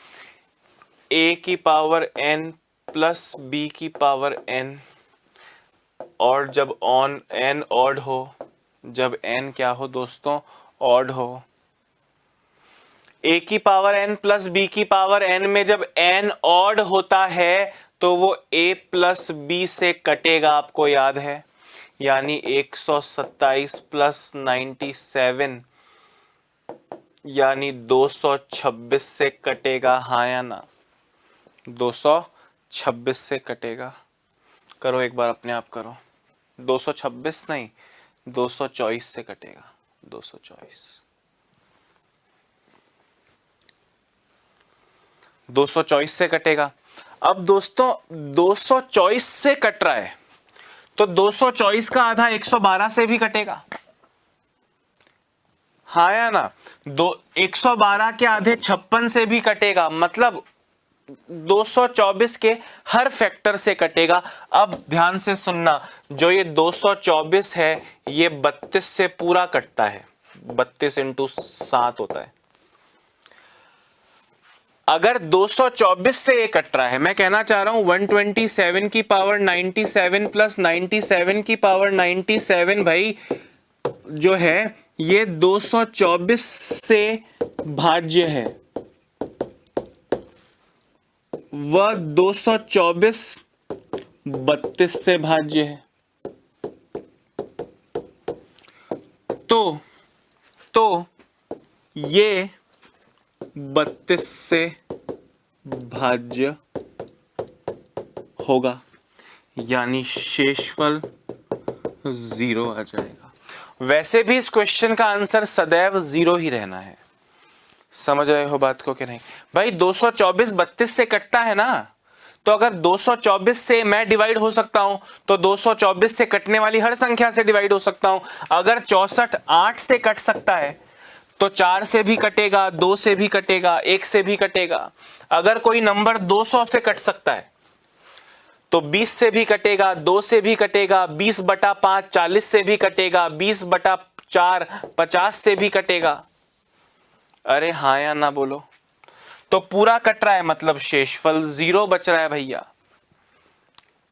a की पावर n प्लस b की पावर n, और जब n ऑड हो, जब n क्या हो दोस्तों? ऑड हो। a की पावर n प्लस b की पावर n में जब n ऑड होता है तो वो a प्लस b से कटेगा, आपको याद है? यानी 127 प्लस 97 यानी 226 से कटेगा। हाँ या ना? 226 से कटेगा। करो एक बार, अपने आप करो। 226 नहीं, 224 से कटेगा। 224 से कटेगा। अब दोस्तों 224 से कट रहा है तो 224 का आधा 112 से भी कटेगा। हाँ या ना? 112 के आधे 56 से भी कटेगा, मतलब 224 के हर फैक्टर से कटेगा। अब ध्यान से सुनना, जो ये 224 है ये 32 से पूरा कटता है। 32 इंटू 7 होता है। अगर 224 से ये कट रहा है, मैं कहना चाह रहा हूं 127 की पावर 97 प्लस 97 की पावर 97 भाई जो है ये 224 से भाज्य है, वह 224 32 से भाज्य है। तो ये 32 से भाज्य होगा, यानी शेषफल 0 आ जाएगा। वैसे भी इस क्वेश्चन का आंसर सदैव 0 ही रहना है। समझ रहे हो बात को कि नहीं भाई? 224 32 से कटता है ना, तो अगर 224 से मैं डिवाइड हो सकता हूं तो 224 से कटने वाली हर संख्या से डिवाइड हो सकता हूं। अगर 64 8 से कट सकता है तो 4 से भी कटेगा, 2 से भी कटेगा, 1 से भी कटेगा। अगर कोई नंबर 200 से कट सकता है तो 20 से भी कटेगा, 2 से भी कटेगा, 20/5 40 से भी कटेगा, 20/4 4 50 से भी कटेगा। अरे हाँ या ना बोलो। तो पूरा कट रहा है मतलब शेषफल 0 बच रहा है भैया।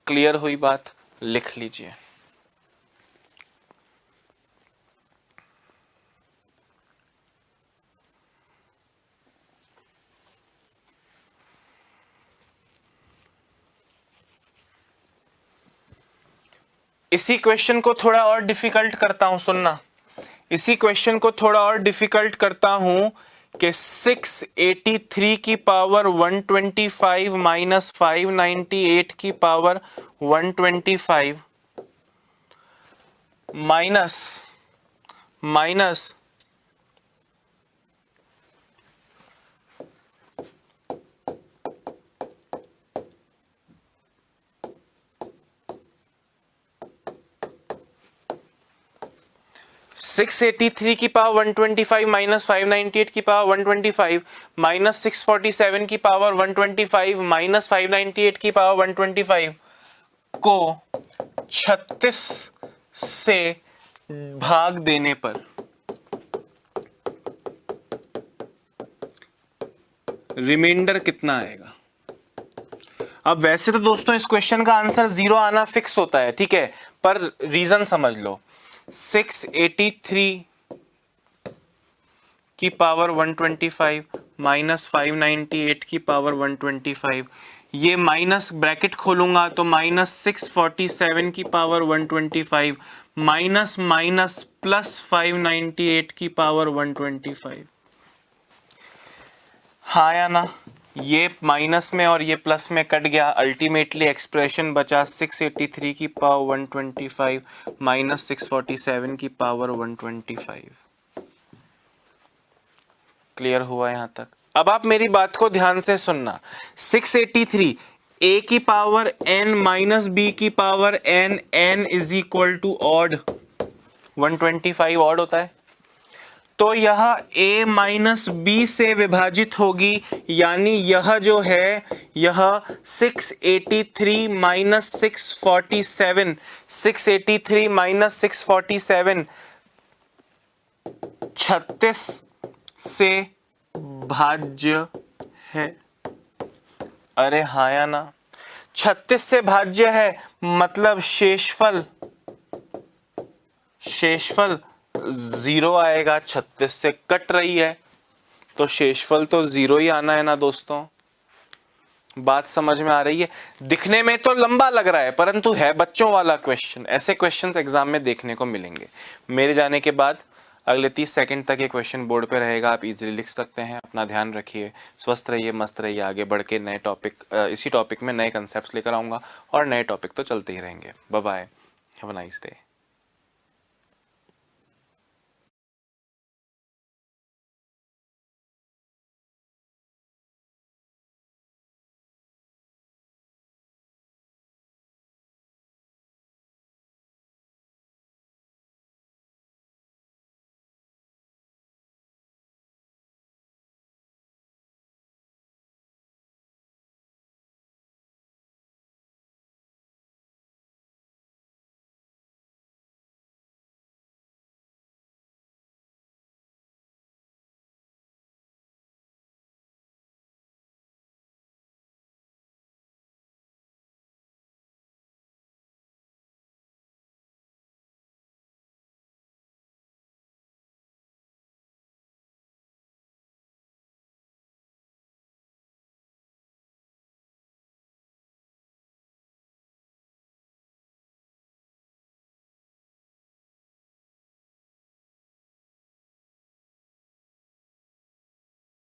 क्लियर हुई बात? लिख लीजिए। इसी क्वेश्चन को थोड़ा और डिफिकल्ट करता हूं, सुनना। इसी क्वेश्चन को थोड़ा और डिफिकल्ट करता हूं कि 683 की पावर 125 माइनस 598 की पावर 125 माइनस 683 की पावर 125 माइनस 598 की पावर 125 माइनस 647 की पावर 125 माइनस 598 की पावर 125 को 36 से भाग देने पर रिमाइंडर कितना आएगा? अब वैसे तो दोस्तों इस क्वेश्चन का आंसर 0 आना फिक्स होता है, ठीक है, पर रीजन समझ लो। 683 की पावर 125 माइनस 598 की पावर 125, ये माइनस ब्रैकेट खोलूंगा तो माइनस 647 की पावर 125 माइनस माइनस प्लस 598 की पावर 125। हाँ या ना? ये माइनस में और ये प्लस में कट गया, अल्टीमेटली एक्सप्रेशन बचा 683 की पावर 125 माइनस 647 की पावर 125। क्लियर हुआ यहां तक? अब आप मेरी बात को ध्यान से सुनना। 683 a की पावर n माइनस b की power n, n is equal to odd, 125 odd होता है, तो यह a माइनस बी से विभाजित होगी, यानी यह जो है यह 683 माइनस 647, 683 माइनस 647 36 से भाज्य है। अरे हाँ या ना? 36 से भाज्य है मतलब शेषफल 0 आएगा, 36 से कट रही है तो शेषफल तो 0 ही आना है ना दोस्तों। बात समझ में आ रही है? दिखने में तो लंबा लग रहा है परंतु है बच्चों वाला क्वेश्चन। ऐसे क्वेश्चंस एग्जाम में देखने को मिलेंगे। मेरे जाने के बाद अगले 30 सेकंड तक ये क्वेश्चन बोर्ड पे रहेगा, आप इजीली लिख सकते हैं। अपना ध्यान रखिए, स्वस्थ रहिए, मस्त रहिए। आगे बढ़ के नए टॉपिक, इसी टॉपिक में नए कंसेप्ट्स लेकर आऊंगा और नए टॉपिक तो चलते ही रहेंगे। Bye bye, have a nice day.